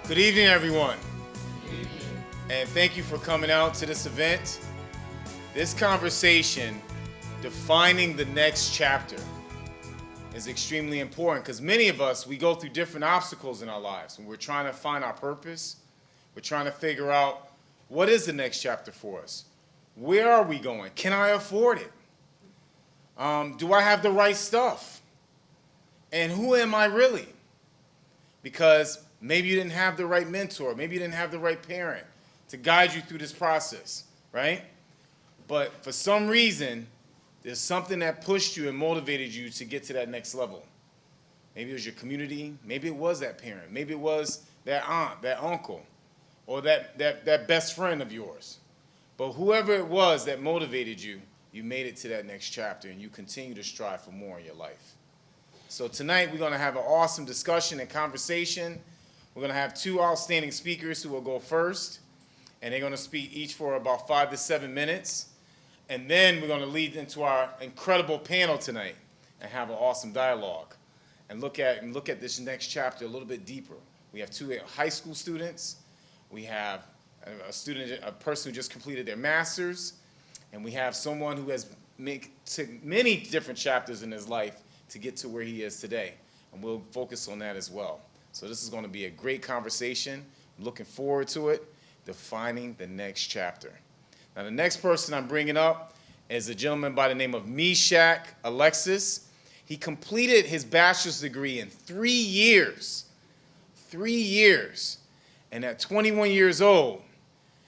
Good evening, everyone. And thank you for coming out to this event. This conversation, defining the next chapter, is extremely important because many of us, we go through different obstacles in our lives and we're trying to find our purpose. We're trying to figure out what is the next chapter for us. Where are we going? Can I afford it? Do I have the right stuff? And who am I really? Because maybe you didn't have the right mentor. Maybe you didn't have the right parent to guide you through this process, right? But for some reason, there's something that pushed you and motivated you to get to that next level. Maybe it was your community. Maybe it was that parent. Maybe it was that aunt, that uncle, or that best friend of yours. But whoever it was that motivated you, you made it to that next chapter, and you continue to strive for more in your life. So tonight, we're going to have an awesome discussion and conversation. We're going to have two outstanding speakers who will go first, and they're going to speak each for about 5 to 7 minutes. And then we're going to lead into our incredible panel tonight and have an awesome dialogue and look at this next chapter a little bit deeper. We have two high school students. We have a person who just completed their master's, and we have someone who has took many different chapters in his life to get to where he is today, and we'll focus on that as well. So this is going to be a great conversation. I'm looking forward to it, defining the next chapter. Now, the next person I'm bringing up is a gentleman by the name of Meshach Alexis. He completed his bachelor's degree in 3 years. 3 years. And at 21 years old,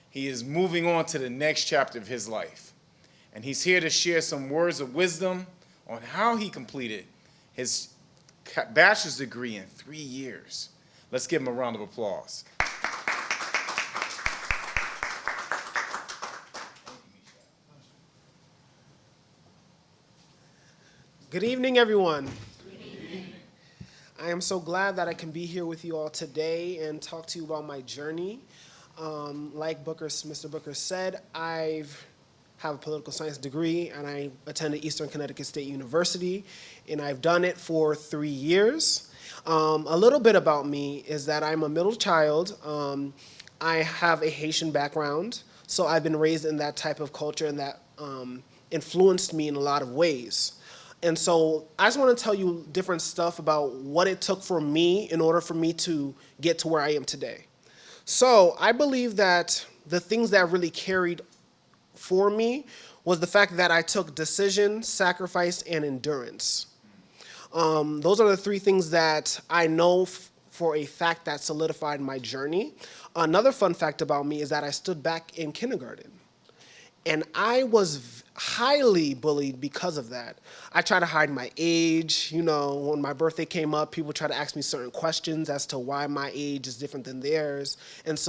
he is moving on to the next chapter of his life. And he's here to share some words of wisdom on how he completed his bachelor's degree in 3 years. Let's give him a round of applause. Good evening, everyone. Good evening. I am so glad that I can be here with you all today and talk to you about my journey. Like Mr. Booker said, I have a political science degree, and I attended Eastern Connecticut State University, and I've done it for 3 years. A little bit about me is that I'm a middle child. I have a Haitian background, so I've been raised in that type of culture, and that influenced me in a lot of ways. And so I just want to tell you different stuff about what it took for me in order for me to get to where I am today. So I believe that the things that really carried for me was the fact that I took decision, sacrifice, and endurance. Those are the 3 things that I know for a fact that solidified my journey. Another fun fact about me is that I stood back in kindergarten, and I was highly bullied because of that. I tried to hide my age. You know, when my birthday came up, people tried to ask me certain questions as to why my age is different than theirs. And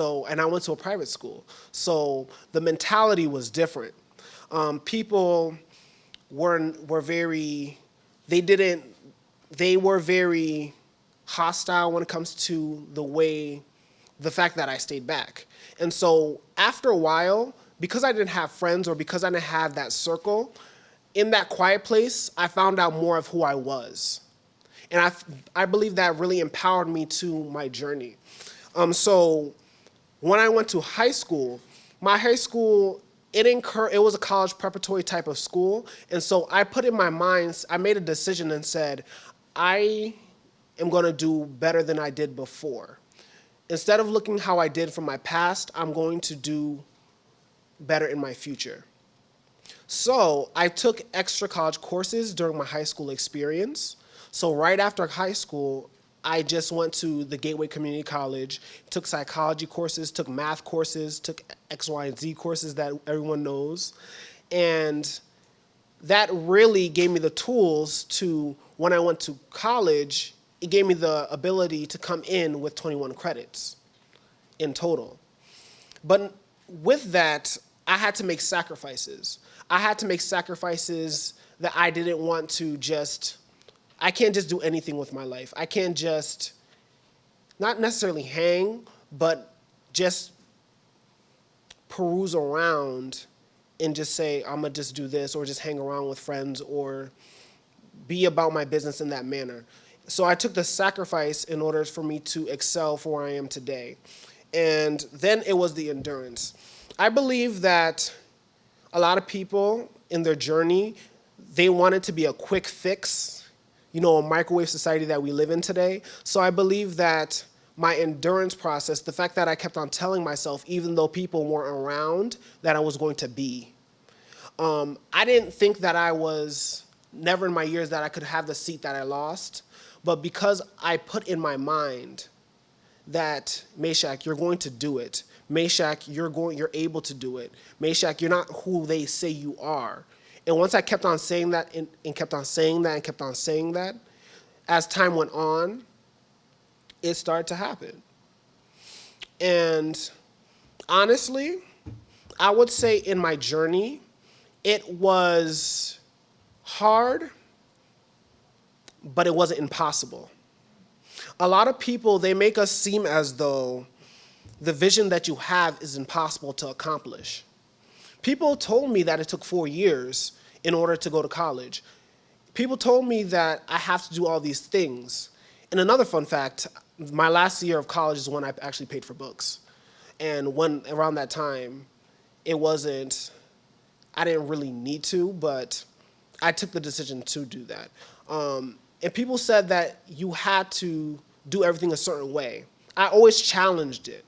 I went to a private school. So the mentality was different. People were very hostile when it comes to the fact that I stayed back. And so after a while, because I didn't have friends or because I didn't have that circle, in that quiet place, I found out more of who I was. And I believe that really empowered me to my journey. So when I went to high school, my high school, it was a college preparatory type of school. And so I put in my mind, I made a decision and said, I am going to do better than I did before. Instead of looking how I did from my past, I'm going to do better in my future. So I took extra college courses during my high school experience. So right after high school, I just went to the Gateway Community College, took psychology courses, took math courses, took X, Y, and Z courses that everyone knows. And that really gave me the tools to, when I went to college, it gave me the ability to come in with 21 credits in total. But with that, I had to make sacrifices. I had to make sacrifices that I didn't want to I can't just do anything with my life. I can't just, not necessarily hang, but just peruse around and just say, I'm gonna just do this, or just hang around with friends, or be about my business in that manner. So I took the sacrifice in order for me to excel for where I am today. And then it was the endurance. I believe that a lot of people in their journey, they want it to be a quick fix, a microwave society that we live in today. So I believe that my endurance process, the fact that I kept on telling myself, even though people weren't around, that I was going to be. I didn't think that I was, never in my years, that I could have the seat that I lost. But because I put in my mind that, Meshach, you're going to do it. Meshach, you're able to do it. Meshach, you're not who they say you are. And once I kept on saying that and kept on saying that and kept on saying that, as time went on, it started to happen. And honestly, I would say in my journey, it was hard, but it wasn't impossible. A lot of people, they make us seem as though the vision that you have is impossible to accomplish. People told me that it took 4 years in order to go to college. People told me that I have to do all these things. And another fun fact, my last year of college is when I actually paid for books. And when around that time, I didn't really need to, but I took the decision to do that. And people said that you had to do everything a certain way. I always challenged it.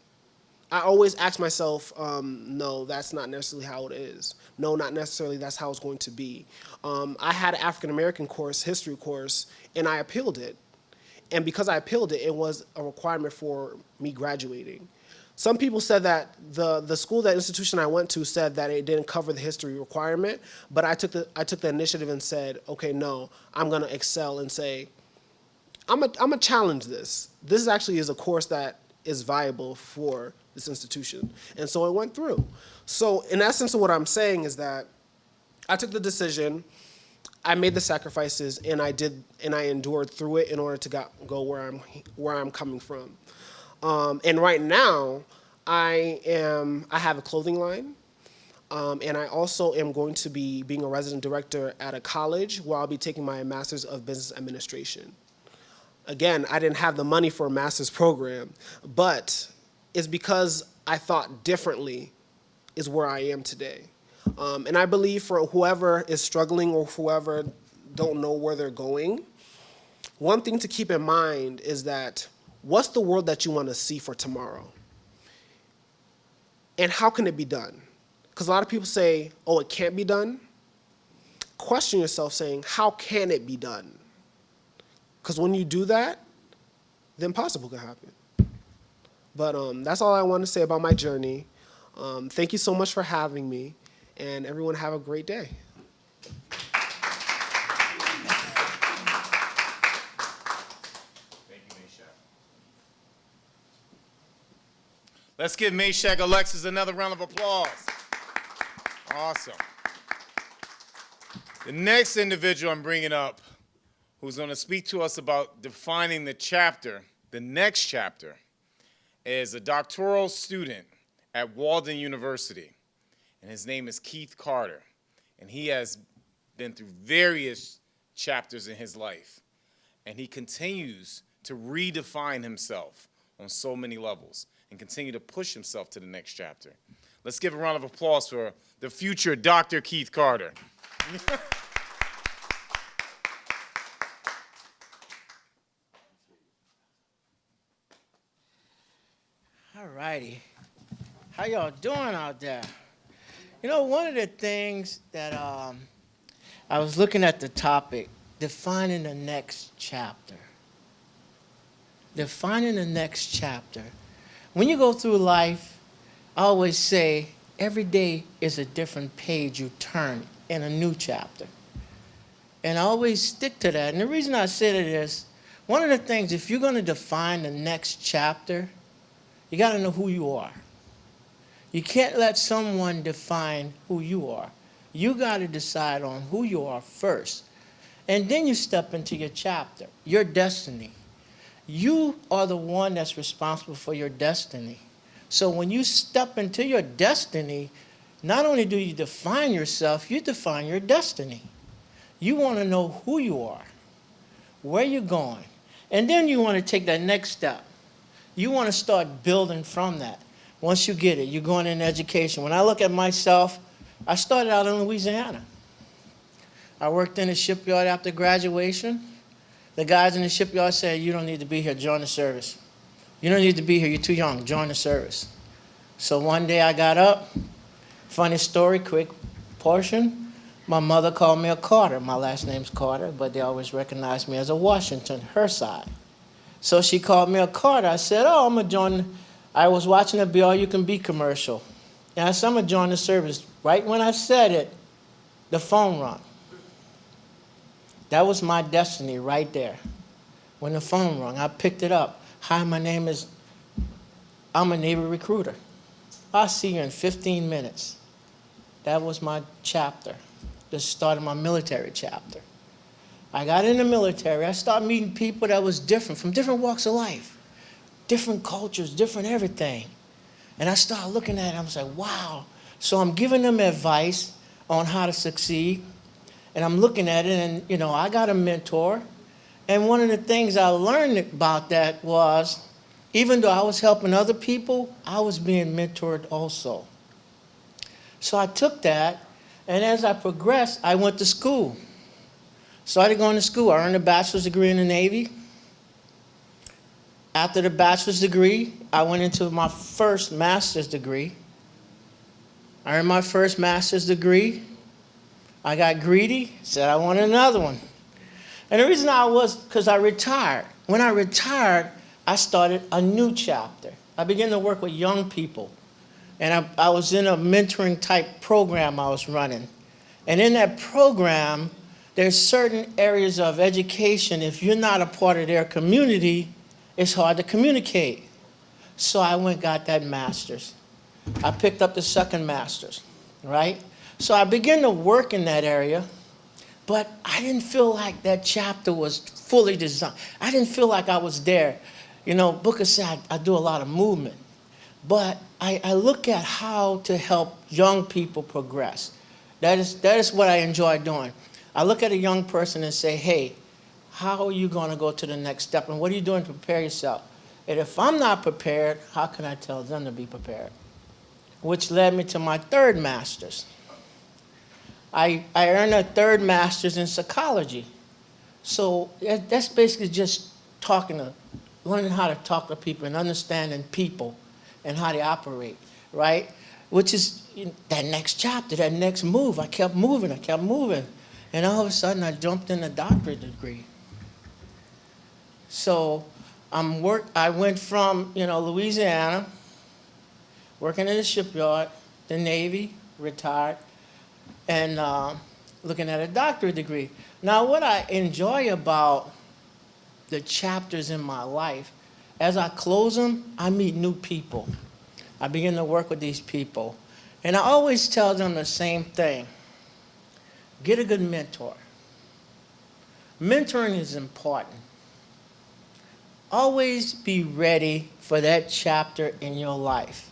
I always asked myself, no, that's not necessarily how it is. No, not necessarily that's how it's going to be. I had an African-American course, history course, and I appealed it. And because I appealed it, it was a requirement for me graduating. Some people said that the school, that institution I went to, said that it didn't cover the history requirement, but I took the initiative and said, okay, no, I'm gonna excel and say, I'm gonna challenge this. This actually is a course that is viable for this institution. And so it went through. So in essence of what I'm saying is that I took the decision, I made the sacrifices, and I endured through it in order to go where I'm coming from. And right now, I have a clothing line, and I also am going to be being a resident director at a college where I'll be taking my Master's of Business Administration. Again, I didn't have the money for a master's program, but it's because I thought differently is where I am today. And I believe for whoever is struggling or whoever don't know where they're going, one thing to keep in mind is that what's the world that you want to see for tomorrow? And how can it be done? Because a lot of people say, oh, it can't be done. Question yourself saying, how can it be done? Because when you do that, the impossible can happen. But that's all I want to say about my journey. Thank you so much for having me, and everyone have a great day. Let's give Meshach Alexis another round of applause. Awesome. The next individual I'm bringing up who's going to speak to us about defining the next chapter, is a doctoral student at Walden University, and his name is Keith Carter, and he has been through various chapters in his life, and he continues to redefine himself on so many levels and continue to push himself to the next chapter. Let's give a round of applause for the future Dr. Keith Carter. All righty. How y'all doing out there? One of the things that I was looking at the topic, defining the next chapter. Defining the next chapter. When you go through life, I always say every day is a different page you turn in a new chapter. And I always stick to that. And the reason I said it is, one of the things, if you're going to define the next chapter, you got to know who you are. You can't let someone define who you are. You got to decide on who you are first. And then you step into your chapter, your destiny. You are the one that's responsible for your destiny. So when you step into your destiny, not only do you define yourself, you define your destiny. You want to know who you are, where you're going, And then you want to take that next step. You want to start building from that. Once you get it, you're going into education. When I look at myself, I started out in Louisiana. I worked in a shipyard after graduation. The guys in the shipyard said, you don't need to be here, join the service. You don't need to be here, you're too young, join the service. So one day I got up, funny story, quick portion. My mother called me a Carter. My last name's Carter, but they always recognize me as a Washington, her side. So she called me a Carter. I said, oh, I'm going to join. I was watching a Be All You Can Be commercial. And I said, I'm going to join the service. Right when I said it, the phone rang. That was my destiny right there. When the phone rang, I picked it up. Hi, I'm a Navy recruiter. I'll see you in 15 minutes. That was my chapter, the start of my military chapter. I got in the military. I started meeting people that was different, from different walks of life, different cultures, different everything. And I started looking at it. I was like, wow. So I'm giving them advice on how to succeed. And I'm looking at it, and, you know, I got a mentor. And one of the things I learned about that was, even though I was helping other people, I was being mentored also. So I took that, and as I progressed, I went to school. Started going to school. I earned a bachelor's degree in the Navy. After the bachelor's degree, I went into my first master's degree. I earned my first master's degree. I got greedy, said I wanted another one. And the reason because I retired. When I retired, I started a new chapter. I began to work with young people. And I was in a mentoring type program I was running. And in that program, there's certain areas of education, if you're not a part of their community, it's hard to communicate. So I went and got that master's. I picked up the second master's, right? So I began to work in that area, but I didn't feel like that chapter was fully designed. I didn't feel like I was there. You know, Booker said I do a lot of movement, but I look at how to help young people progress. That is what I enjoy doing. I look at a young person and say, hey, how are you going to go to the next step? And what are you doing to prepare yourself? And if I'm not prepared, how can I tell them to be prepared? Which led me to my third master's. I earned a third master's in psychology. So that's basically just learning how to talk to people and understanding people and how they operate, right? Which is that next chapter, that next move. I kept moving. And all of a sudden, I jumped in a doctorate degree. So I went from, Louisiana, working in the shipyard, the Navy, retired, and looking at a doctorate degree. Now, what I enjoy about the chapters in my life, as I close them, I meet new people. I begin to work with these people. And I always tell them the same thing. Get a good mentor. Mentoring is important. Always be ready for that chapter in your life.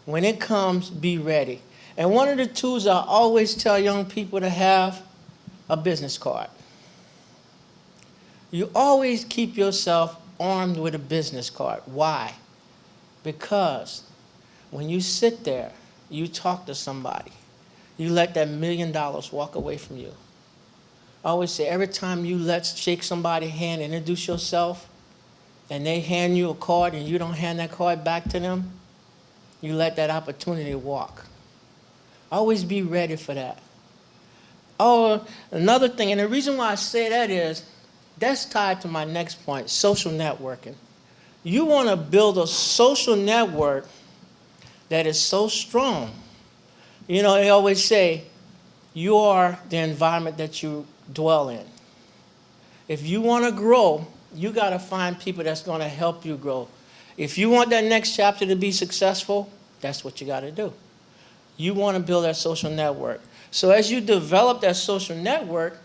When it comes, be ready. And one of the tools I always tell young people to have, a business card. You always keep yourself armed with a business card. Why? Because when you sit there, you talk to somebody, you let that $1 million walk away from you. I always say, every time you shake somebody's hand, introduce yourself, and they hand you a card and you don't hand that card back to them, you let that opportunity walk. Always be ready for that. Oh, another thing, and the reason why I say that is, that's tied to my next point, social networking. You want to build a social network that is so strong. They always say, you are the environment that you dwell in. If you want to grow, you got to find people that's going to help you grow. If you want that next chapter to be successful, that's what you got to do. You want to build that social network. So as you develop that social network,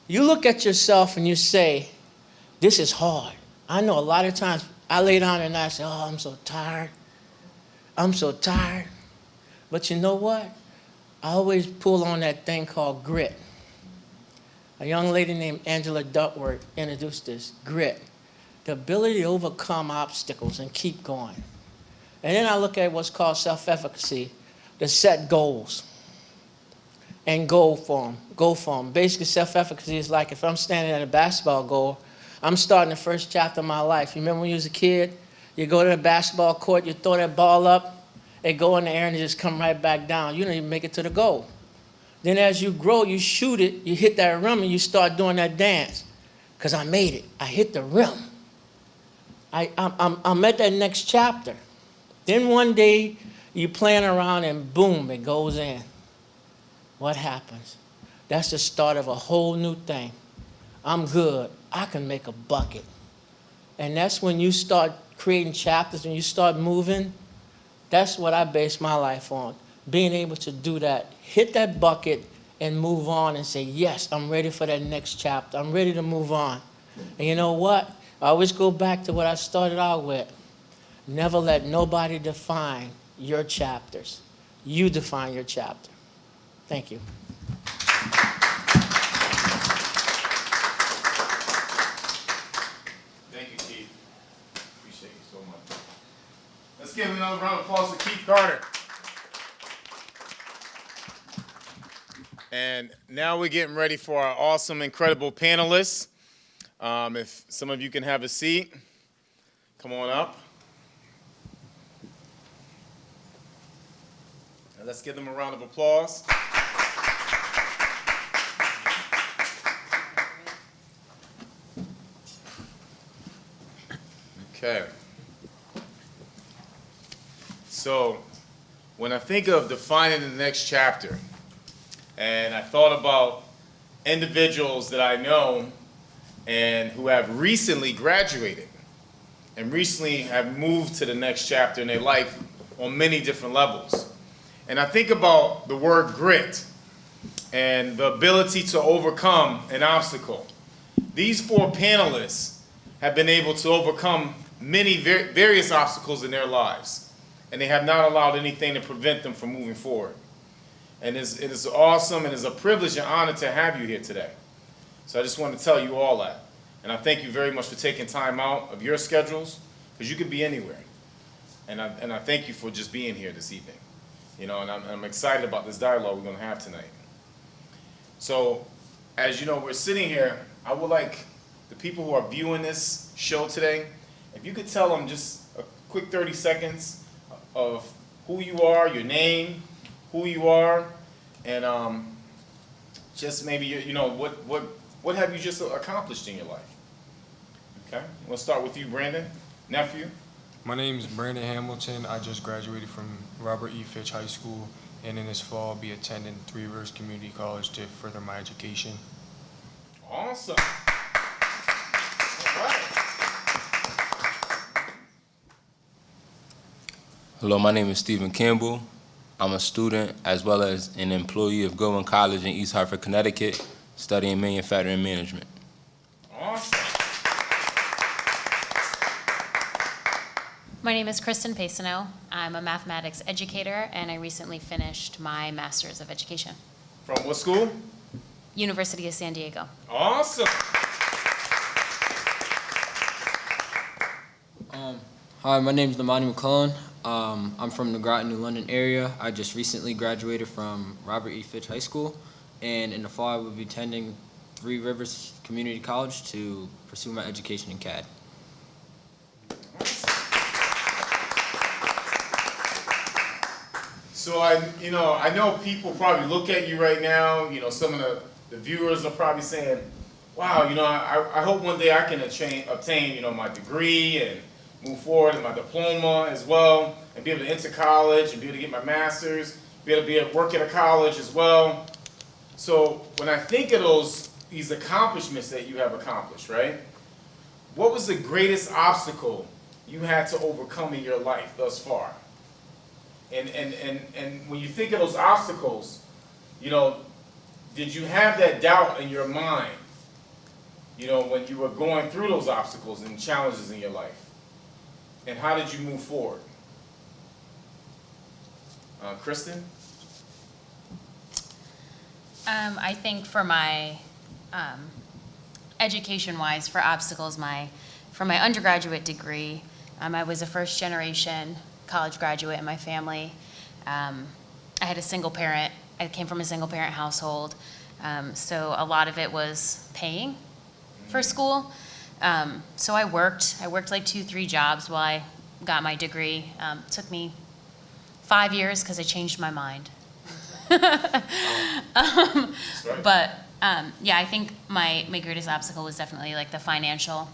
you look at yourself and you say, this is hard. I know a lot of times I lay down and I say, oh, I'm so tired. But you know what? I always pull on that thing called grit. A young lady named Angela Duckworth introduced this, grit. the ability to overcome obstacles and keep going. And then I look at what's called self-efficacy, to set goals and go for them. Basically, self-efficacy is like if I'm standing at a basketball goal, I'm starting the first chapter of my life. You remember when you was a kid? You go to the basketball court, you throw that ball up, it go in the air and it just come right back down. You don't even make it to the goal. Then as you grow, you shoot it, you hit that rim, and you start doing that dance. Because I made it. I hit the rim. I'm at that next chapter. Then one day, you're playing around and boom, it goes in. What happens? That's the start of a whole new thing. I'm good. I can make a bucket. And that's when you start creating chapters, when you start moving. That's what I base my life on. Being able to do that. Hit that bucket and move on and say, yes, I'm ready for that next chapter. I'm ready to move on. And you know what? I always go back to what I started out with. Never let nobody define your chapters. You define your chapter. Thank you. Thank you, Keith. Appreciate you so much. Let's give another round of applause to Keith Carter. And now we're getting ready for our awesome, incredible panelists. If some of you can have a seat, come on up. And let's give them a round of applause. Okay. So, when I think of defining the next chapter, and I thought about individuals that I know and who have recently graduated and recently have moved to the next chapter in their life on many different levels. And I think about the word grit and the ability to overcome an obstacle. These four panelists have been able to overcome many various obstacles in their lives, and they have not allowed anything to prevent them from moving forward. And it is awesome and it's a privilege and honor to have you here today. So I just want to tell you all that. And I thank you very much for taking time out of your schedules, because you could be anywhere. And I thank you for just being here this evening. You know, and I'm excited about this dialogue we're going to have tonight. So, as you know, we're sitting here. I would like the people who are viewing this show today, if you could tell them just a quick 30 seconds of who you are, your name, who you are, and just maybe what have you just accomplished in your life? Okay, we'll start with you, Brandon, nephew. My name is Brandon Hamilton. I just graduated from Robert E. Fitch High School, and in this fall I'll be attending Three Rivers Community College to further my education. Awesome. All right. Hello, my name is Stephen Campbell. I'm a student as well as an employee of Groton College in East Hartford, Connecticut, studying manufacturing management. Awesome. My name is Kristen Pasino. I'm a mathematics educator, and I recently finished my Master's of Education. From what school? University of San Diego. Awesome. Hi, my name is Namani McClellan. I'm from the Groton, New London area. I just recently graduated from Robert E. Fitch High School, and in the fall I will be attending Three Rivers Community College to pursue my education in CAD. So I know people probably look at you right now. You know, some of the viewers are probably saying, "Wow, I hope one day I can obtain my degree and move forward in my diploma as well, and be able to enter college and be able to get my master's, be able to work at a college as well." So when I think of these accomplishments that you have accomplished, right? What was the greatest obstacle you had to overcome in your life thus far? And when you think of those obstacles, did you have that doubt in your mind, when you were going through those obstacles and challenges in your life? And how did you move forward? Kristen? I think for my education-wise, for obstacles, my for my undergraduate degree, I was a first generation college graduate in my family. I had a single parent. I came from a single parent household. So a lot of it was paying for school. So I worked like 2-3 jobs while I got my degree. It took me 5 years because I changed my mind. But yeah, I think my greatest obstacle was definitely like the financial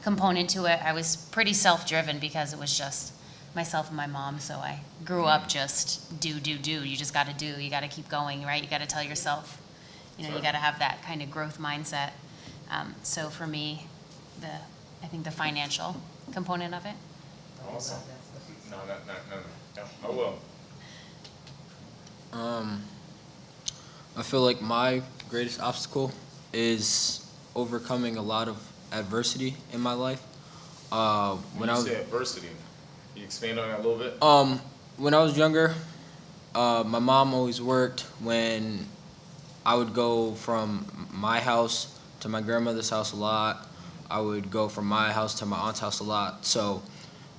component to it. I was pretty self-driven because it was just myself and my mom. So I grew up just do. You just got to do. You got to keep going, right? You got to tell yourself, you got to have that kind of growth mindset. So for me, I think the financial component of it. Awesome. No, I will. I feel like my greatest obstacle is overcoming a lot of adversity in my life. When you say adversity, can you expand on that a little bit? When I was younger, my mom always worked. When I would go from my house to my grandmother's house a lot, I would go from my house to my aunt's house a lot. So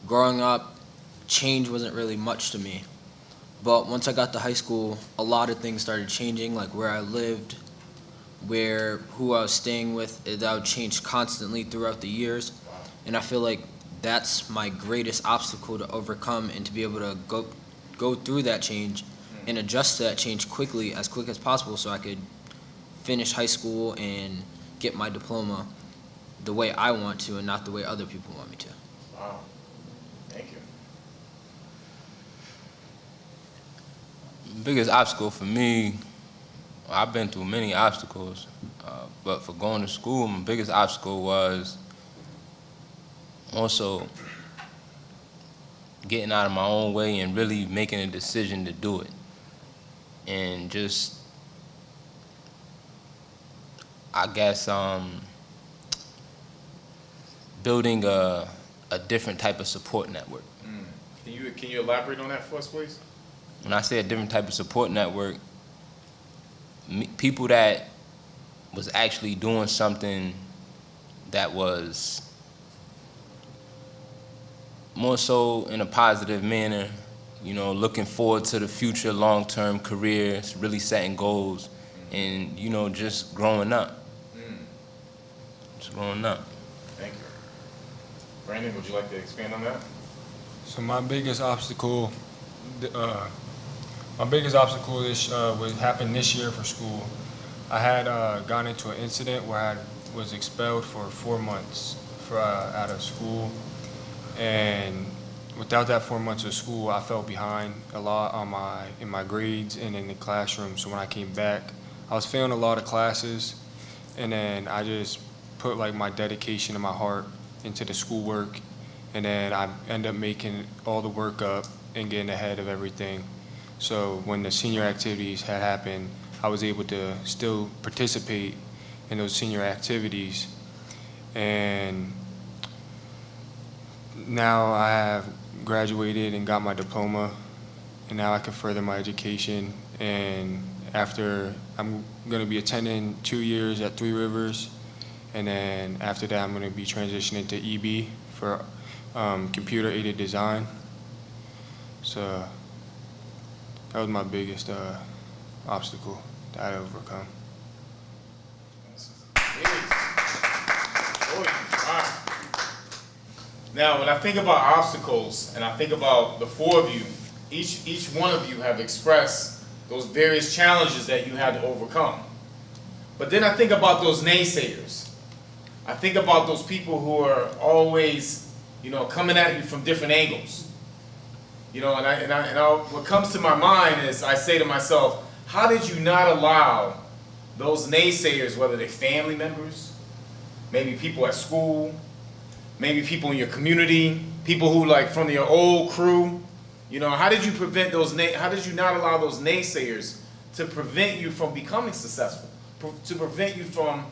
growing up, change wasn't really much to me. But once I got to high school, a lot of things started changing, like where I lived, who I was staying with. That would change constantly throughout the years. And I feel like that's my greatest obstacle to overcome, and to be able to go through that change and adjust to that change as quick as possible, so I could finish high school and get my diploma the way I want to and not the way other people want me to. Wow. Thank you. Biggest obstacle for me, I've been through many obstacles, but for going to school, my biggest obstacle was also getting out of my own way and really making a decision to do it. And just, I guess, building a different type of support network. Can you elaborate on that for us, please? When I say a different type of support network, people that was actually doing something that was more so in a positive manner, looking forward to the future, long-term careers, really setting goals, and, just growing up. Just growing up. Thank you. Brandon, would you like to expand on that? So my biggest obstacle was happened this year for school. I had gotten into an incident where I was expelled for 4 months out of school, and without that 4 months of school, I fell behind a lot in my grades and in the classroom. So when I came back, I was failing a lot of classes, and then I just put like my dedication and my heart into the schoolwork, and then I ended up making all the work up and getting ahead of everything. So when the senior activities had happened, I was able to still participate in those senior activities. And now I have graduated and got my diploma, and now I can further my education. And after, I'm going to be attending 2 years at Three Rivers, and then after that I'm going to be transitioning to EB for computer-aided design. So that was my biggest obstacle that I overcome. Now, when I think about obstacles, and I think about the four of you, each one of you have expressed those various challenges that you had to overcome. But then I think about those naysayers. I think about those people who are always, coming at you from different angles. What comes to my mind is I say to myself, how did you not allow those naysayers, whether they're family members, maybe people at school, maybe people in your community, people who like from your old crew, how did you prevent how did you not allow those naysayers to prevent you from becoming successful, to prevent you from,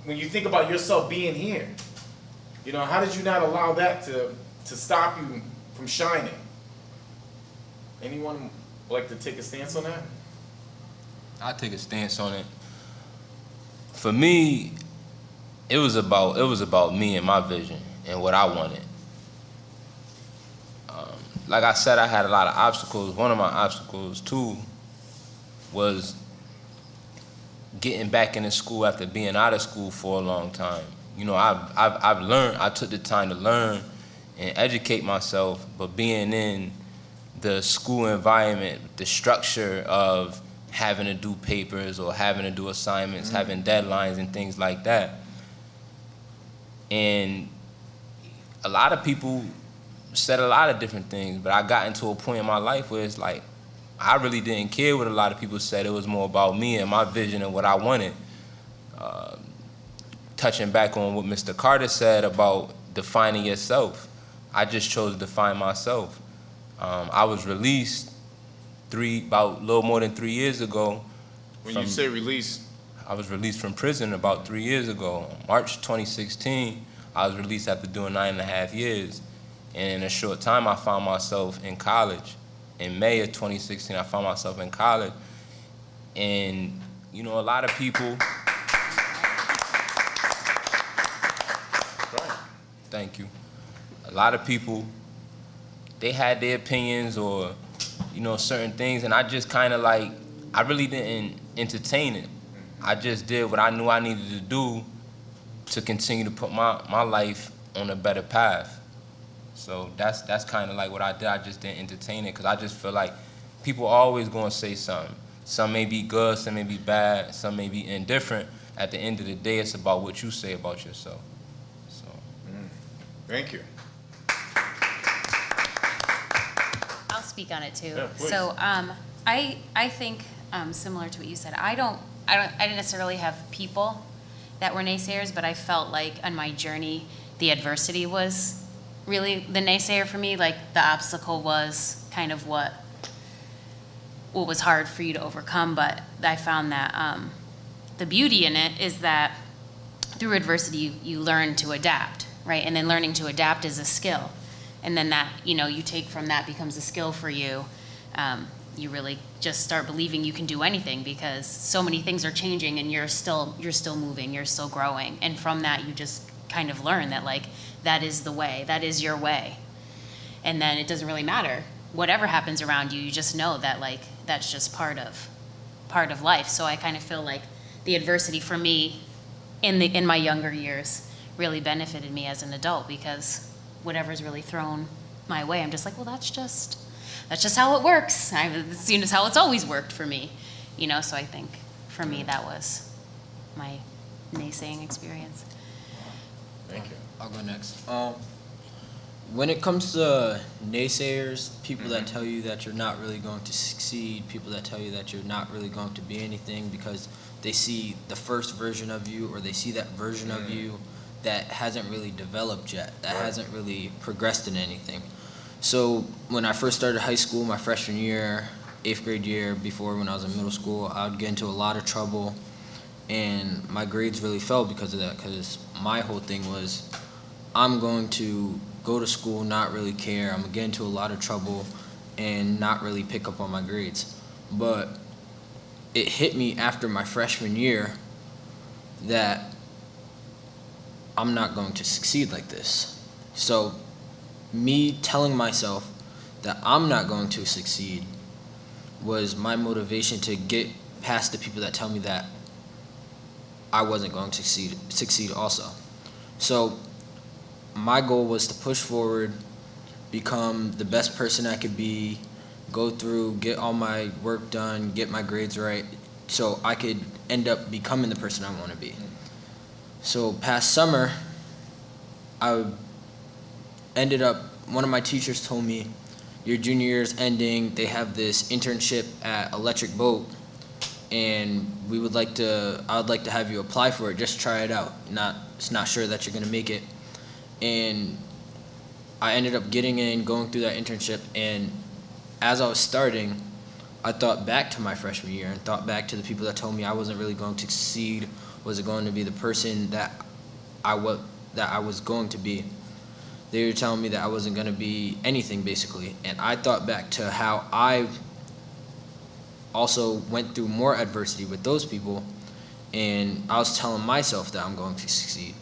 when you think about yourself being here, how did you not allow that to stop you from shining? Anyone like to take a stance on that? I'll take a stance on it. For me, it was about me and my vision and what I wanted. Like I said, I had a lot of obstacles. One of my obstacles too was getting back into school after being out of school for a long time. You know, I've learned. I took the time to learn and educate myself, but being in the school environment, the structure of having to do papers or having to do assignments, having deadlines and things like that. And a lot of people said a lot of different things, but I got into a point in my life where it's like, I really didn't care what a lot of people said. It was more about me and my vision and what I wanted. Touching back on what Mr. Carter said about defining yourself, I just chose to define myself. I was released about a little more than 3 years ago. When you say released, I was released from prison about 3 years ago. March 2016, I was released after doing 9.5 years. And in a short time, I found myself in college. In May of 2016, I found myself in college. And, you know, a lot of people... Thank you. A lot of people, they had their opinions or, you know, certain things, and I just kind of like, I really didn't entertain it. I just did what I knew I needed to do to continue to put my life on a better path. So that's kind of like what I did. I just didn't entertain it because I just feel like people are always going to say something. Some may be good, some may be bad, some may be indifferent. At the end of the day, it's about what you say about yourself. So. Thank you. I'll speak on it too. Yeah, please. So I think similar to what you said. I didn't necessarily have people that were naysayers, but I felt like on my journey, the adversity was really the naysayer for me. Like the obstacle was kind of what was hard for you to overcome. But I found that the beauty in it is that through adversity, you learn to adapt, right? And then learning to adapt is a skill. And then that, you know, you take from that becomes a skill for you. You really just start believing you can do anything because so many things are changing and you're still moving, you're still growing. And from that, you just kind of learn that like, that is the way, that is your way. And then it doesn't really matter. Whatever happens around you, you just know that like, that's just part of life. So I kind of feel like the adversity for me in my younger years really benefited me as an adult because whatever's really thrown my way, I'm just like, well, that's just how it works. It's seen as how it's always worked for me, you know. So I think for me that was my naysaying experience. Thank you. I'll go next. When it comes to naysayers, people that tell you that you're not really going to succeed, people that tell you that you're not really going to be anything because they see the first version of you or they see that version of you that hasn't really developed yet, that hasn't really progressed in anything. So when I first started high school, my freshman year, 8th grade year, before when I was in middle school, I would get into a lot of trouble and my grades really fell because of that, because my whole thing was I'm going to go to school, not really care, I'm gonna get into a lot of trouble and not really pick up on my grades. But it hit me after my freshman year that I'm not going to succeed like this. So me telling myself that I'm not going to succeed was my motivation to get past the people that tell me that I wasn't going to succeed also. So my goal was to push forward, become the best person I could be, go through, get all my work done, get my grades right, so I could end up becoming the person I want to be. So past summer, I ended up, one of my teachers told me, your junior year's ending, they have this internship at Electric Boat, and I would like to have you apply for it, just try it out. It's not sure that you're gonna make it. And I ended up getting in, going through that internship, and as I was starting, I thought back to my freshman year and thought back to the people that told me I wasn't really going to succeed, wasn't going to be the person that I was going to be. They were telling me that I wasn't going to be anything, basically. And I thought back to how I also went through more adversity with those people, and I was telling myself that I'm going to succeed.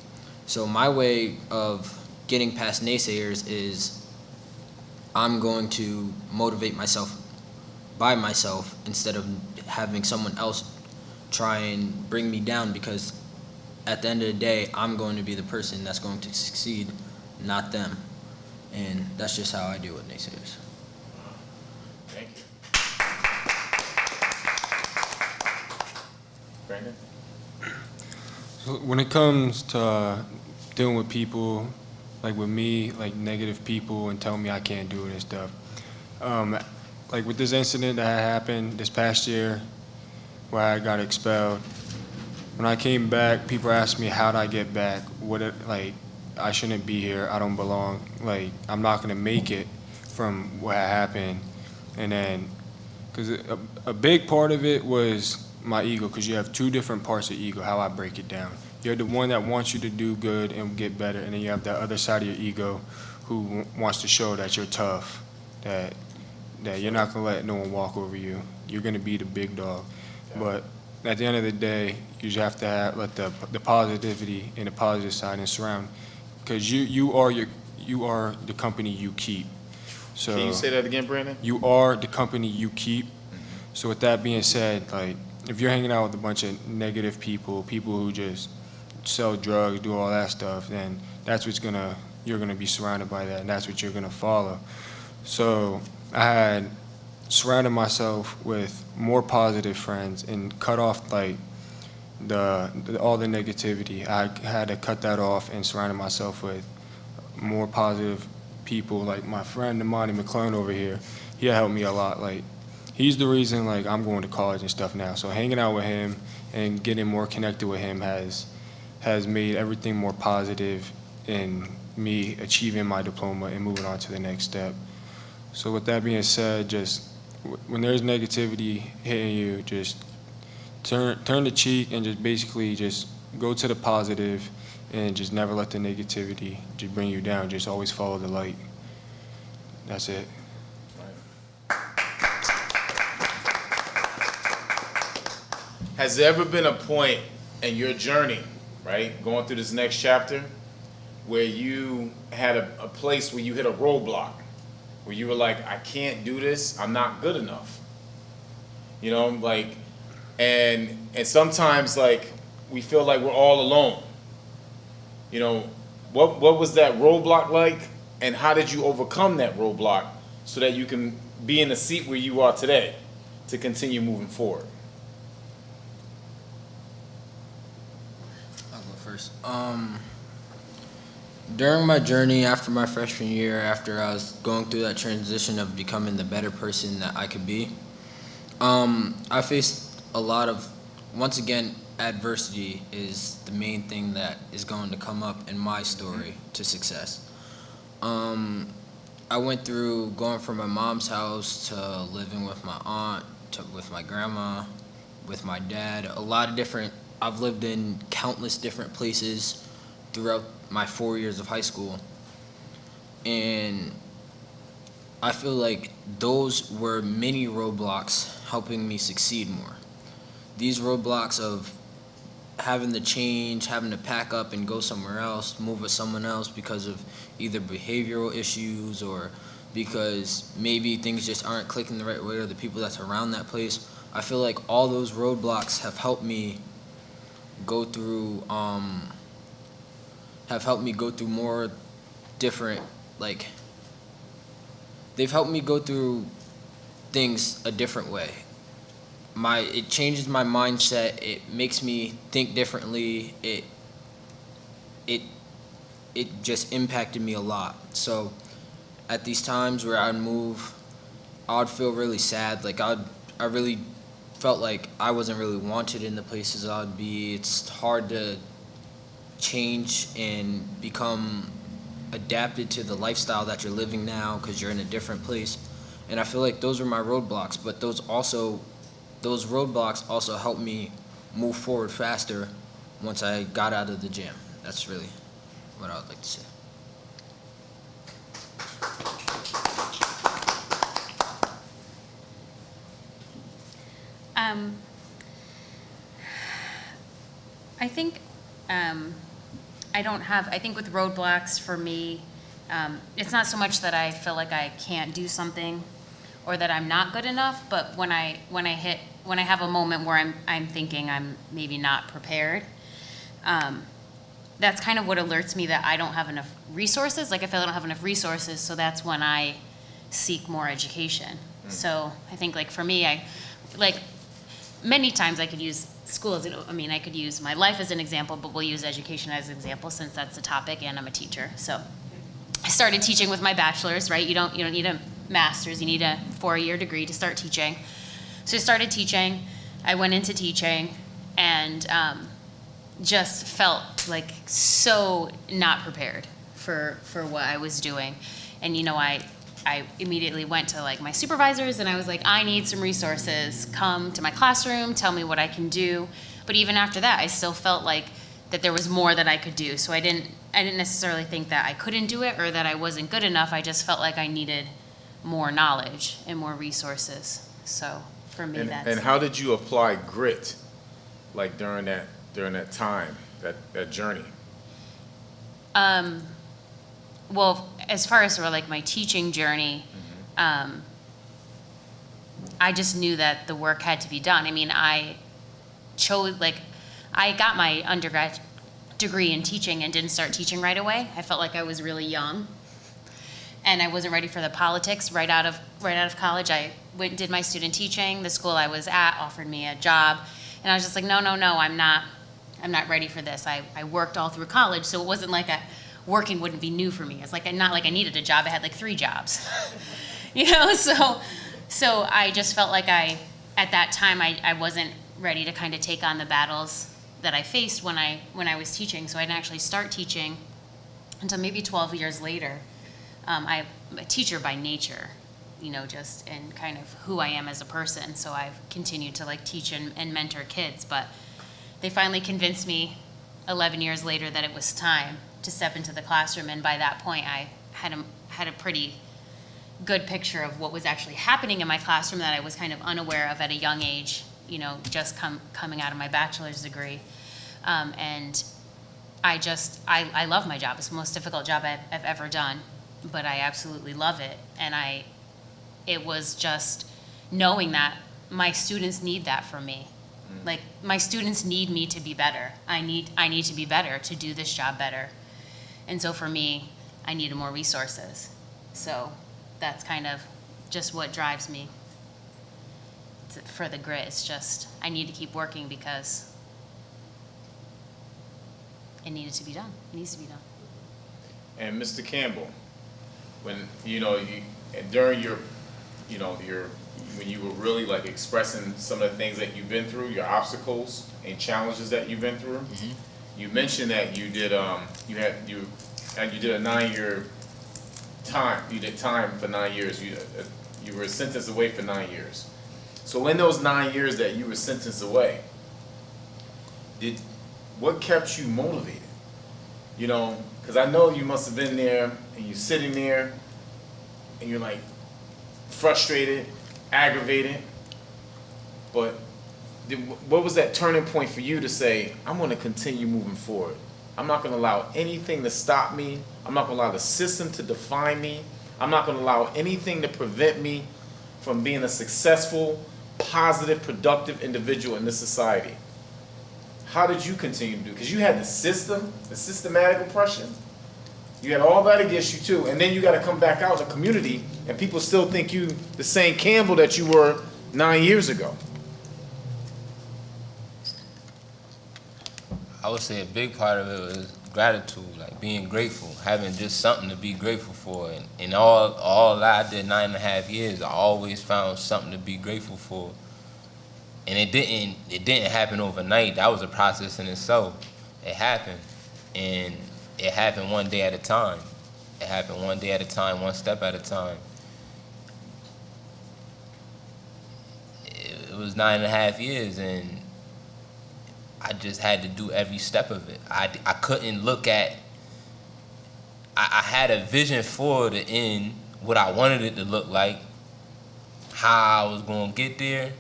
So my way of getting past naysayers is I'm going to motivate myself by myself instead of having someone else try and bring me down, because at the end of the day, I'm going to be the person that's going to succeed, not them. And that's just how I deal with naysayers. Thank you. Brandon? So when it comes to dealing with people, like with me, like negative people and telling me I can't do it and stuff, like with this incident that happened this past year where I got expelled, when I came back, people asked me how'd I get back, like I shouldn't be here, I don't belong, like I'm not gonna make it from what happened. And then, because a big part of it was my ego, because you have two different parts of ego, how I break it down. You have the one that wants you to do good and get better, and then you have the other side of your ego who wants to show that you're tough, that you're not gonna let no one walk over you. You're gonna be the big dog. But at the end of the day, you just have to let the positivity and the positive side and surround, because you are the company you keep. So Can you say that again, Brandon? you are the company you keep. So with that being said, like if you're hanging out with a bunch of negative people who just sell drugs, do all that stuff, then that's you're gonna be surrounded by that, and that's what you're gonna follow. So I had surrounded myself with more positive friends and cut off like all the negativity. I had to cut that off and surrounded myself with more positive people. Like my friend Imani McClone over here, he helped me a lot. Like he's the reason like I'm going to college and stuff now. So hanging out with him and getting more connected with him has made everything more positive in me achieving my diploma and moving on to the next step. So with that being said, just when there's negativity hitting you, just turn the cheek and just basically just go to the positive and just never let the negativity just bring you down. Just always follow the light. That's it. Has there ever been a point in your journey, right, going through this next chapter, where you had a place where you hit a roadblock, where you were like, I can't do this, I'm not good enough? You know, like, and sometimes like we feel like we're all alone. You know, what was that roadblock like, and how did you overcome that roadblock so that you can be in the seat where you are today to continue moving forward? I'll go first. During my journey after my freshman year, after I was going through that transition of becoming the better person that I could be, I faced a lot of, once again, adversity is the main thing that is going to come up in my story to success. I went through going from my mom's house to living with my aunt, to with my grandma, with my dad, I've lived in countless different places throughout my 4 years of high school. And I feel like those were mini roadblocks helping me succeed more. These roadblocks of having to change, having to pack up and go somewhere else, move with someone else because of either behavioral issues or because maybe things just aren't clicking the right way, or the people that's around that place. I feel like all those roadblocks have helped me go through more different, like, they've helped me go through things a different way. It changes my mindset. It makes me think differently. It just impacted me a lot. So at these times where I'd move, I'd feel really sad. Like I really felt like I wasn't really wanted in the places I'd be. It's hard to change and become adapted to the lifestyle that you're living now because you're in a different place. And I feel like those were my roadblocks, but those roadblocks also helped me move forward faster once I got out of the gym. That's really what I would like to say. I think I think with Roadblocks for me, it's not so much that I feel like I can't do something or that I'm not good enough, but when I have a moment where I'm thinking I'm maybe not prepared, that's kind of what alerts me that I don't have enough resources. Like I feel I don't have enough resources, so that's when I seek more education. So I think like for me, many times I could use school as, I could use my life as an example, but we'll use education as an example since that's the topic and I'm a teacher. So I started teaching with my bachelor's, right? You don't need a master's, you need a 4-year degree to start teaching. So I started teaching, I went into teaching, and just felt like so not prepared for what I was doing. And I immediately went to like my supervisors and I was like, I need some resources. Come to my classroom, tell me what I can do. But even after that, I still felt like that there was more that I could do. So I didn't necessarily think that I couldn't do it or that I wasn't good enough. I just felt like I needed more knowledge and more resources. So for me, that's. And how did you apply grit, like during that time, that journey? Well, as far as sort of like my teaching journey, I just knew that the work had to be done. I mean, I got my undergrad degree in teaching and didn't start teaching right away. I felt like I was really young, and I wasn't ready for the politics right out of college. I went and did my student teaching. The school I was at offered me a job, and I was just like, no, I'm not ready for this. I worked all through college, so it wasn't like working wouldn't be new for me. It's like not like I needed a job. I had like 3 jobs, So I just felt like at that time I wasn't ready to kind of take on the battles that I faced when I was teaching. So I didn't actually start teaching until maybe 12 years later. I'm a teacher by nature, just and kind of who I am as a person. So I've continued to like teach and mentor kids, but they finally convinced me 11 years later that it was time to step into the classroom, and by that point I had a pretty good picture of what was actually happening in my classroom that I was kind of unaware of at a young age, just coming out of my bachelor's degree. And I love my job. It's the most difficult job I've ever done, but I absolutely love it. And it was just knowing that my students need that from me. Like my students need me to be better. I need to be better to do this job better. And so for me, I needed more resources. So that's kind of just what drives me for the grit. It's just I need to keep working because it needed to be done. It needs to be done. And Mr. Campbell, when during your when you were really like expressing some of the things that you've been through, your obstacles and challenges that you've been through, you mentioned that you did you did a 9-year time. You did time for 9 years. You were sentenced away for 9 years. So in those 9 years that you were sentenced away, what kept you motivated? Because I know you must have been there and you're sitting there and you're like frustrated, aggravated, but what was that turning point for you to say, I'm going to continue moving forward? I'm not going to allow anything to stop me. I'm not going to allow the system to define me. I'm not going to allow anything to prevent me from being a successful, positive, productive individual in this society. How did you continue to do? Because you had the systematic oppression. You had all that against you too, and then you got to come back out in the community, and people still think you the same Campbell that you were 9 years ago. I would say a big part of it was gratitude, like being grateful, having just something to be grateful for. And in all that I did 9.5 years, I always found something to be grateful for. And it didn't happen overnight. That was a process in itself. It happened, and it happened one day at a time. It happened one day at a time, one step at a time. It was 9.5 years, and I just had to do every step of it. I couldn't look at, I had a vision for the end, what I wanted it to look like. How I was going to get there,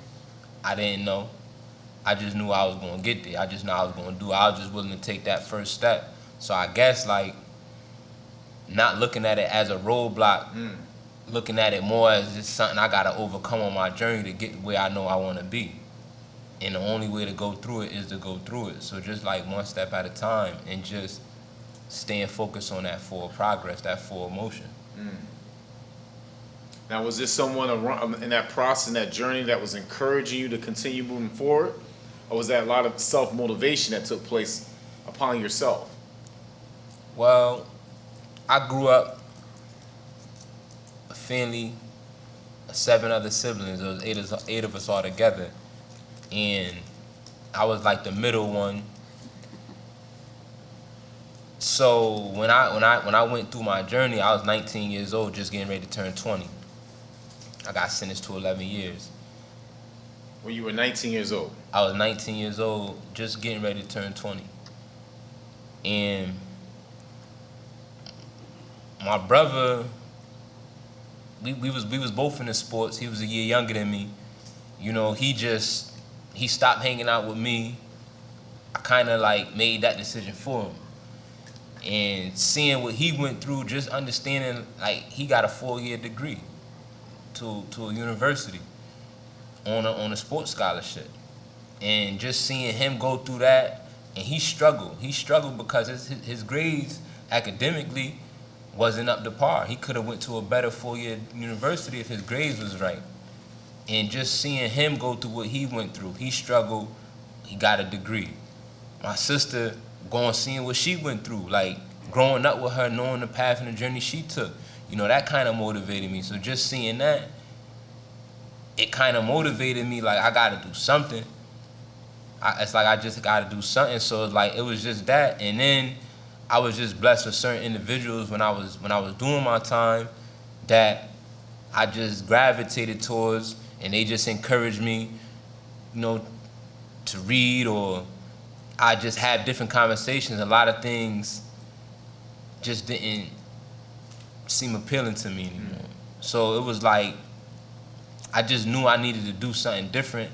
I didn't know. I just knew I was going to get there. I just knew I was going to do it. I was just willing to take that first step. So I guess, like, not looking at it as a roadblock, looking at it more as just something I got to overcome on my journey to get where I know I want to be. And the only way to go through it is to go through it. So just like one step at a time and just staying focused on that forward progress, that forward motion. Now, was this someone around in that process, in that journey, that was encouraging you to continue moving forward? Or was that a lot of self-motivation that took place upon yourself? Well, I grew up a family of 7 other siblings. There was 8 of us all together. And I was like the middle one. So when I went through my journey, I was 19 years old, just getting ready to turn 20. I got sentenced to 11 years. When you were 19 years old? I was 19 years old, just getting ready to turn 20. And my brother, we was both in the sports. He was a year younger than me. You know, he stopped hanging out with me. I kind of like made that decision for him. And seeing what he went through, just understanding, like, he got a 4-year degree to a university on a sports scholarship. And just seeing him go through that, and he struggled. He struggled because his grades academically wasn't up to par. He could have went to a better 4-year university if his grades was right. And just seeing him go through what he went through, he struggled, he got a degree. My sister, going seeing what she went through, like growing up with her, knowing the path and the journey she took, you know, that kind of motivated me. So just seeing that, it kind of motivated me, like, I got to do something. It's like I just got to do something. So like it was just that. And then I was just blessed with certain individuals when I was doing my time that I just gravitated towards, and they just encouraged me, you know, to read, or I just have different conversations. A lot of things just didn't seem appealing to me anymore. So it was like I just knew I needed to do something different,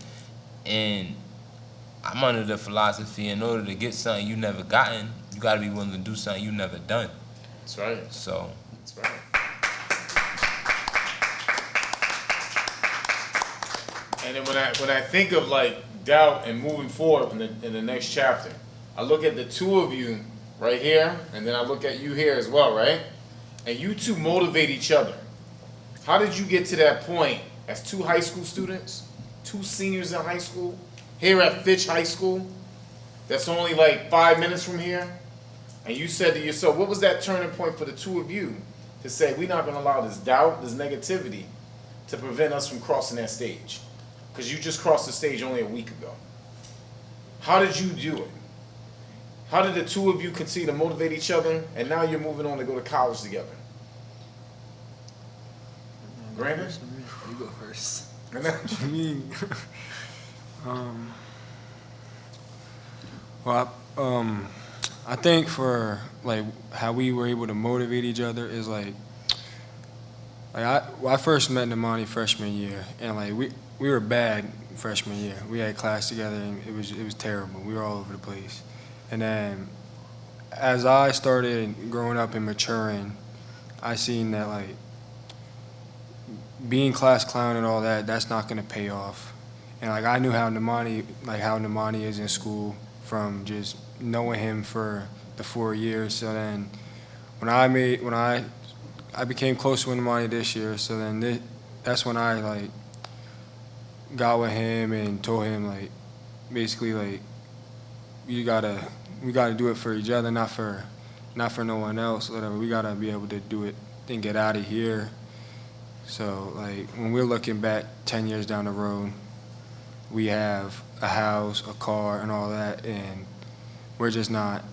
and I'm under the philosophy, in order to get something you never gotten, you got to be willing to do something you never done. That's right. So. That's right. And then when I think of like doubt and moving forward in the next chapter, I look at the two of you right here, and then I look at you here as well, right? And you two motivate each other. How did you get to that point as 2 high school students, 2 seniors in high school, here at Fitch High School, that's only like 5 minutes from here? And you said to yourself, what was that turning point for the two of you to say, we're not going to allow this doubt, this negativity to prevent us from crossing that stage? Because you just crossed the stage only a week ago. How did you do it? How did the two of you continue to motivate each other, and now you're moving on to go to college together? Brandon? You go first. I mean, well, I think for like how we were able to motivate each other is like I first met Namani freshman year, and like we were bad freshman year. We had class together, and it was terrible. We were all over the place. And then as I started growing up and maturing, I seen that like being class clown and all that, that's not gonna pay off. And like I knew how Namani is in school from just knowing him for the 4 years. So then when I became close with Namani this year, so then that's when I like got with him and told him like basically like we gotta do it for each other, not for no one else, whatever. We gotta be able to do it and get out of here. So like when we're looking back 10 years down the road, we have a house, a car, and all that, and we're just not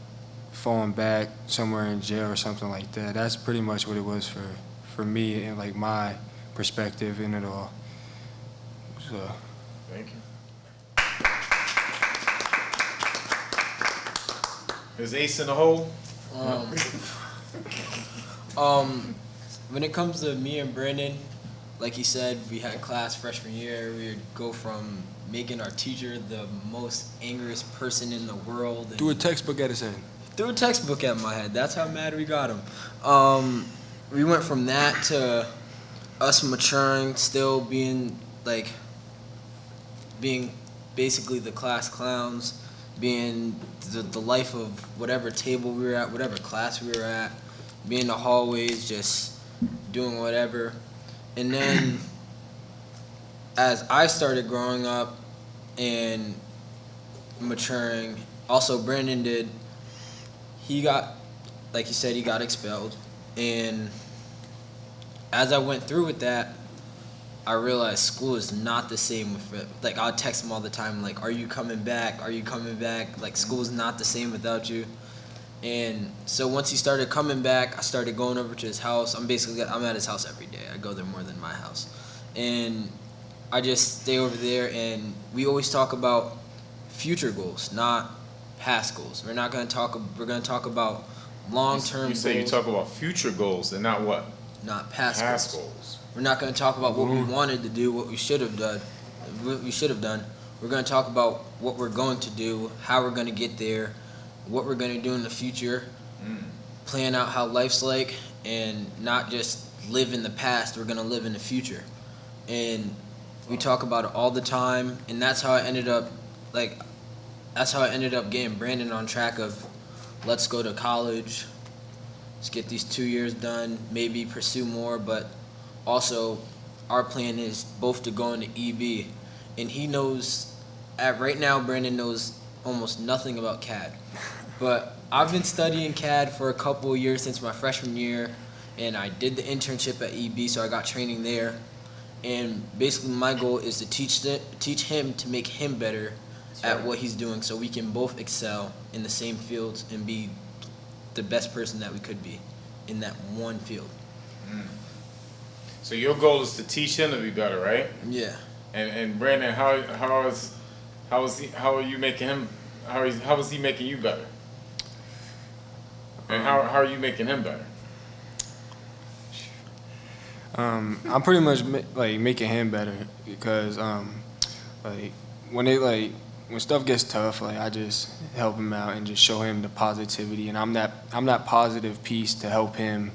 falling back somewhere in jail or something like that. That's pretty much what it was for me and like my perspective in it all. So. Thank you. Is Ace in the hole? When it comes to me and Brandon, like he said, we had class freshman year. We would go from making our teacher the most angriest person in the world. Threw a textbook at his head. Threw a textbook at my head. That's how mad we got him. We went from that to us maturing, still being basically the class clowns, being the life of whatever table we were at, whatever class we were at, being in the hallways, just doing whatever. And then as I started growing up and maturing, also Brandon did, he got, like he said, he got expelled. And as I went through with that, I realized school is not the same with it. Like, I'll text him all the time, like, are you coming back? Are you coming back? Like, school is not the same without you. And so once he started coming back, I started going over to his house. I'm at his house every day. I go there more than my house. And I just stay over there, and we always talk about future goals, not past goals. We're going to talk about long-term goals. You say you talk about future goals and not what? Not past goals. We're not going to talk about what we wanted to do, what we should have done. We're going to talk about what we're going to do, how we're going to get there, what we're going to do in the future, plan out how life's like, and not just live in the past. We're going to live in the future. And we talk about it all the time, and that's how I ended up getting Brandon on track of, let's go to college, let's get these 2 years done, maybe pursue more, but also our plan is both to go into EB. And he knows, right now Brandon knows almost nothing about CAD. But I've been studying CAD for a couple of years since my freshman year, and I did the internship at EB, so I got training there. And basically my goal is to teach him to make him better at what he's doing, so we can both excel in the same fields and be the best person that we could be in that one field. So your goal is to teach him to be better, right? Yeah. And Brandon, how are you making him? How is he making you better? And how are you making him better? I'm pretty much making him better because when stuff gets tough, I just help him out and just show him the positivity, and I'm that positive piece to help him.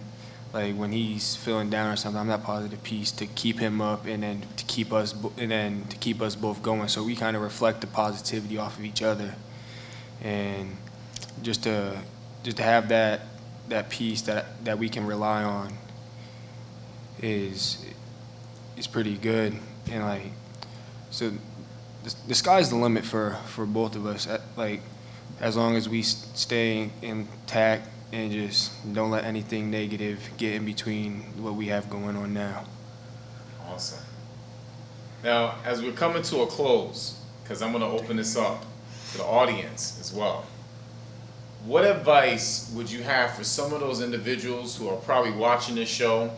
Like when he's feeling down or something, I'm that positive piece to keep him up, and then to keep us both going. So we kind of reflect the positivity off of each other, and just to have that piece that we can rely on is pretty good. And so the sky's the limit for both of us. As long as we stay intact and just don't let anything negative get in between what we have going on now. Awesome. Now, as we're coming to a close, because I'm going to open this up to the audience as well, what advice would you have for some of those individuals who are probably watching this show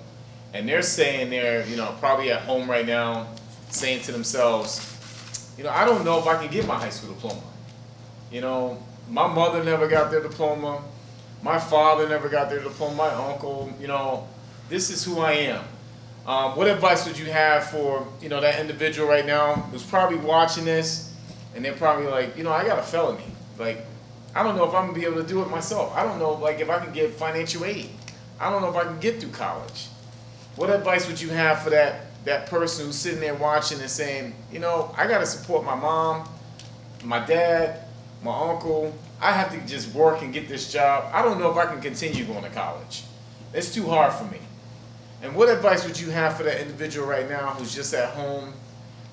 and they're saying they're, probably at home right now, saying to themselves, I don't know if I can get my high school diploma. My mother never got their diploma. My father never got their diploma. My uncle, this is who I am. What advice would you have for, that individual right now who's probably watching this and they're probably like, I got a felony. I don't know if I'm going to be able to do it myself. I don't know, if I can get financial aid. I don't know if I can get through college. What advice would you have for that person who's sitting there watching and saying, I got to support my mom, my dad, my uncle. I have to just work and get this job. I don't know if I can continue going to college. It's too hard for me. And what advice would you have for that individual right now who's just at home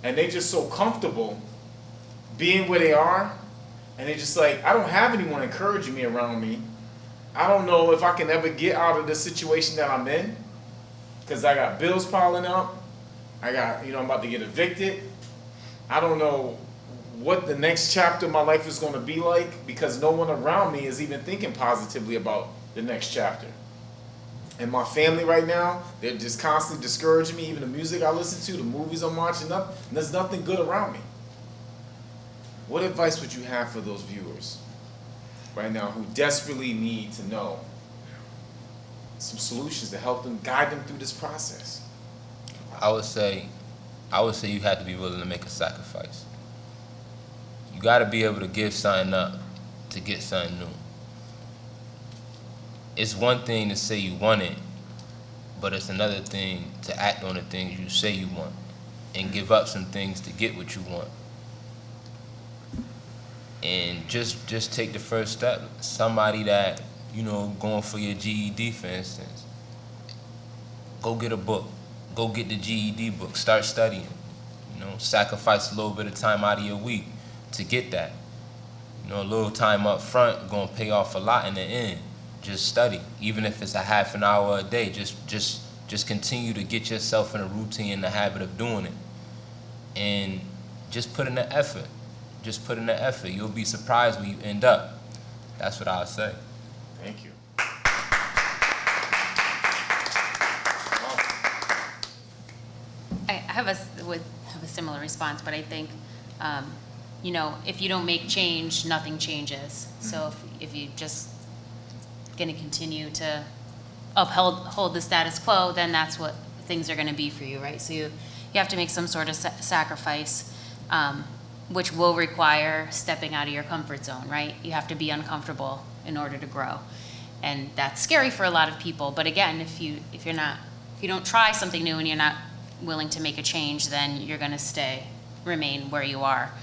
and they just so comfortable being where they are, and they're just like, I don't have anyone encouraging me around me. I don't know if I can ever get out of the situation that I'm in because I got bills piling up. I'm about to get evicted. I don't know what the next chapter of my life is going to be like because no one around me is even thinking positively about the next chapter. And my family right now, they're just constantly discouraging me, even the music I listen to, the movies I'm watching, and there's nothing good around me. What advice would you have for those viewers right now who desperately need to know some solutions to help them, guide them through this process? I would say you have to be willing to make a sacrifice. You got to be able to give something up to get something new. It's one thing to say you want it, but it's another thing to act on the things you say you want and give up some things to get what you want. And just take the first step. Somebody that, going for your GED, for instance, go get a book. Go get the GED book. Start studying. Sacrifice a little bit of time out of your week to get that. A little time up front gonna pay off a lot in the end. Just study, even if it's a half an hour a day. Just continue to get yourself in a routine and the habit of doing it, and just put in the effort. Just put in the effort. You'll be surprised where you end up. That's what I'll say. Thank you. I would have a similar response, but I think, if you don't make change, nothing changes. So if you just gonna continue to hold the status quo, then that's what things are gonna be for you, right? So you have to make some sort of sacrifice, which will require stepping out of your comfort zone, right? You have to be uncomfortable in order to grow. And that's scary for a lot of people. But again, if you don't try something new and you're not willing to make a change, then you're gonna remain where you are.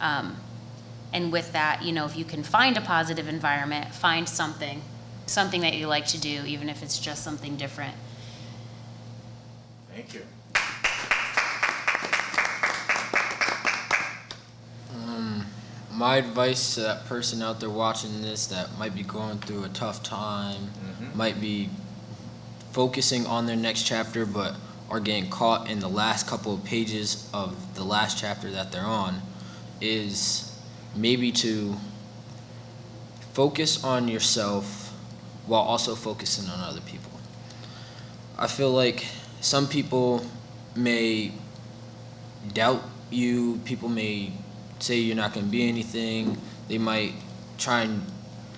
And with that, if you can find a positive environment, find something that you like to do, even if it's just something different. Thank you. My advice to that person out there watching this that might be going through a tough time, might be focusing on their next chapter, but are getting caught in the last couple of pages of the last chapter that they're on, is maybe to focus on yourself while also focusing on other people. I feel like some people may doubt you, people may say you're not going to be anything, they might try and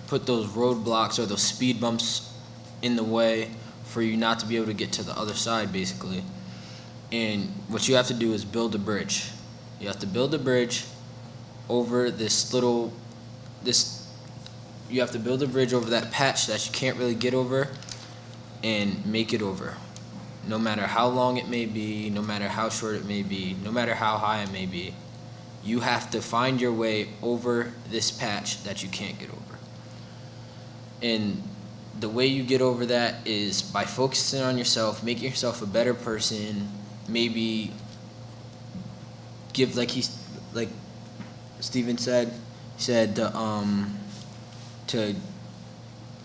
put those roadblocks or those speed bumps in the way for you not to be able to get to the other side, basically. And what you have to do is build a bridge. You have to build a bridge over you have to build a bridge over that patch that you can't really get over and make it over. No matter how long it may be, no matter how short it may be, no matter how high it may be, you have to find your way over this patch that you can't get over. And the way you get over that is by focusing on yourself, making yourself a better person, maybe give, like Steven said, to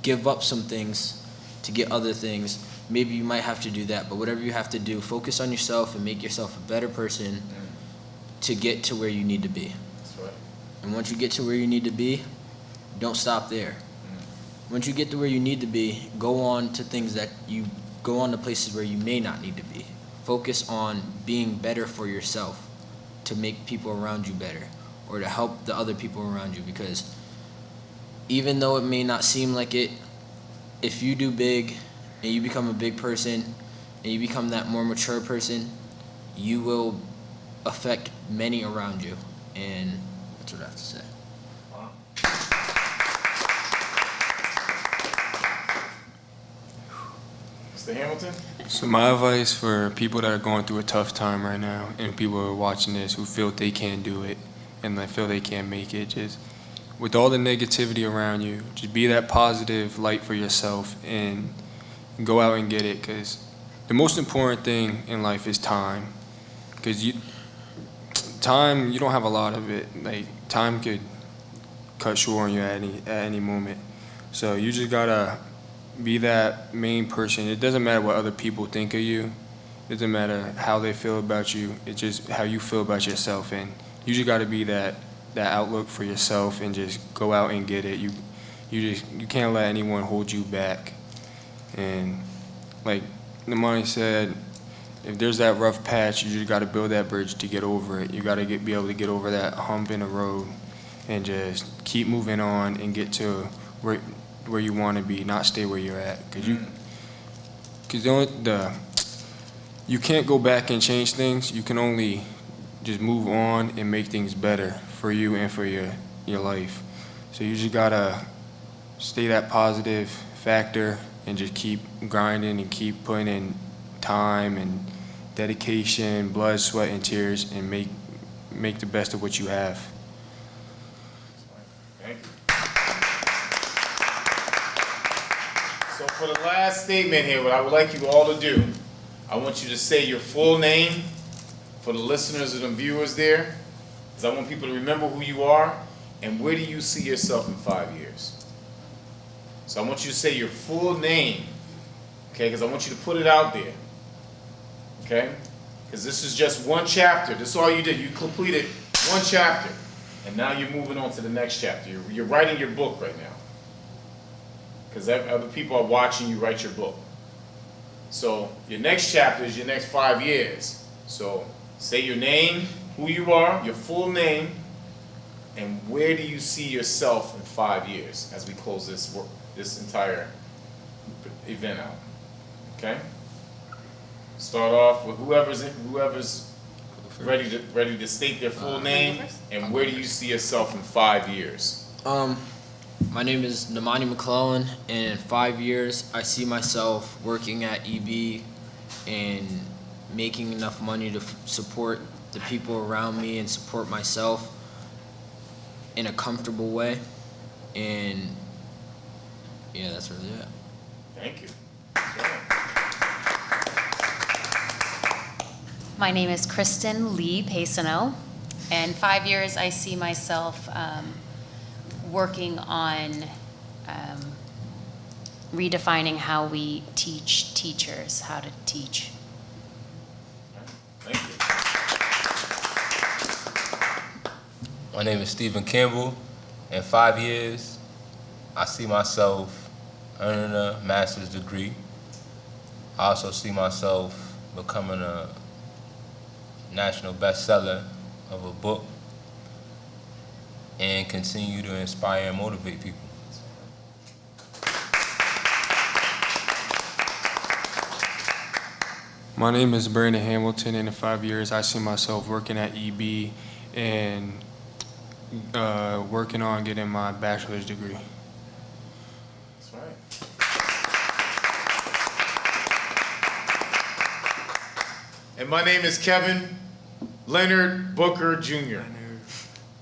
give up some things to get other things. Maybe you might have to do that, but whatever you have to do, focus on yourself and make yourself a better person to get to where you need to be. That's right. And once you get to where you need to be, don't stop there. Once you get to where you need to be, go on to places where you may not need to be. Focus on being better for yourself, to make people around you better, or to help the other people around you, because even though it may not seem like it, if you do big and you become a big person and you become that more mature person, you will affect many around you. And that's what I have to say. Wow. Mr. Hamilton? So my advice for people that are going through a tough time right now, and people who are watching this who feel they can't do it and they feel they can't make it, just with all the negativity around you, just be that positive light for yourself and go out and get it, because the most important thing in life is time. Because you don't have a lot of it. Like, time could cut short on you at any moment. So you just gotta be that main person. It doesn't matter what other people think of you. It doesn't matter how they feel about you. It's just how you feel about yourself. And you just gotta be that outlook for yourself and just go out and get it. You can't let anyone hold you back. And like Namani said, if there's that rough patch, you just got to build that bridge to get over it. You got to be able to get over that hump in the road and just keep moving on and get to where you want to be, not stay where you're at. Because you can't go back and change things. You can only just move on and make things better for you and for your life. So you just gotta stay that positive factor and just keep grinding and keep putting in time and dedication, blood, sweat, and tears, and make the best of what you have. Thank you. So for the last statement here, what I would like you all to do, I want you to say your full name for the listeners and the viewers there, because I want people to remember who you are and where do you see yourself in 5 years. So I want you to say your full name, okay, because I want you to put it out there, okay? Because this is just one chapter. This is all you did. You completed one chapter, and now you're moving on to the next chapter. You're writing your book right now, because other people are watching you write your book. So your next chapter is your next 5 years. So say your name, who you are, your full name, and where do you see yourself in 5 years as we close this entire event out. Okay? Start off with whoever's ready to state their full name and where do you see yourself in 5 years. My name is Namani McClellan, and in 5 years, I see myself working at EB and making enough money to support the people around me and support myself in a comfortable way. And yeah, that's really it. Thank you. My name is Kristen Lee Paisano. In 5 years, I see myself working on redefining how we teach teachers how to teach. Thank you. My name is Stephen Campbell. In 5 years, I see myself earning a master's degree. I also see myself becoming a national bestseller of a book and continue to inspire and motivate people. My name is Brandon Hamilton, and in 5 years, I see myself working at EB and working on getting my bachelor's degree. That's right. And my name is Kevin Leonard Booker Jr.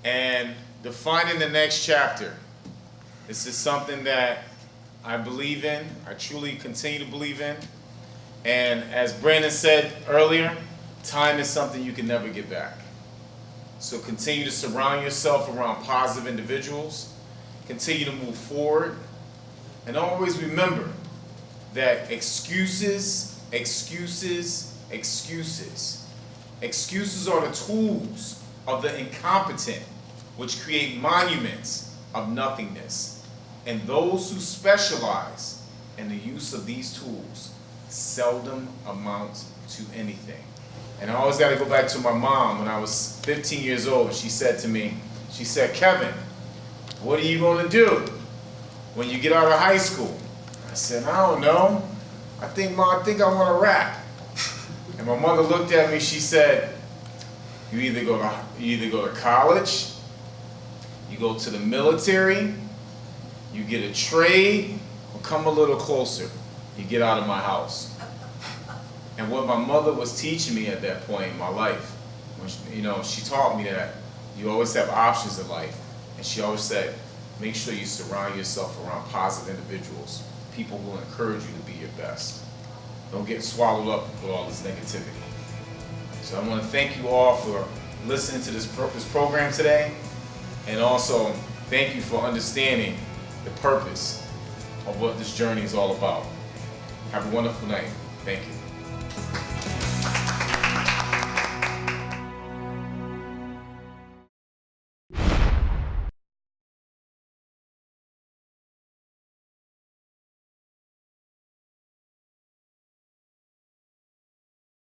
And defining the next chapter. This is something that I believe in, I truly continue to believe in. And as Brandon said earlier, time is something you can never get back. So continue to surround yourself around positive individuals, continue to move forward, and always remember that excuses are the tools of the incompetent, which create monuments of nothingness. And those who specialize in the use of these tools seldom amount to anything. And I always got to go back to my mom when I was 15 years old. She said to me, she said, "Kevin, what are you going to do when you get out of high school?" I said, "I don't know. I think I want to rap." And my mother looked at me, she said, you either go to college, you go to the military, you get a trade, or come a little closer, you get out of my house. And what my mother was teaching me at that point in my life, when she taught me that you always have options in life. And she always said, make sure you surround yourself around positive individuals, people who will encourage you to be your best. Don't get swallowed up with all this negativity. So I want to thank you all for listening to this program today. And also, thank you for understanding the purpose of what this journey is all about. Have a wonderful night. Thank you.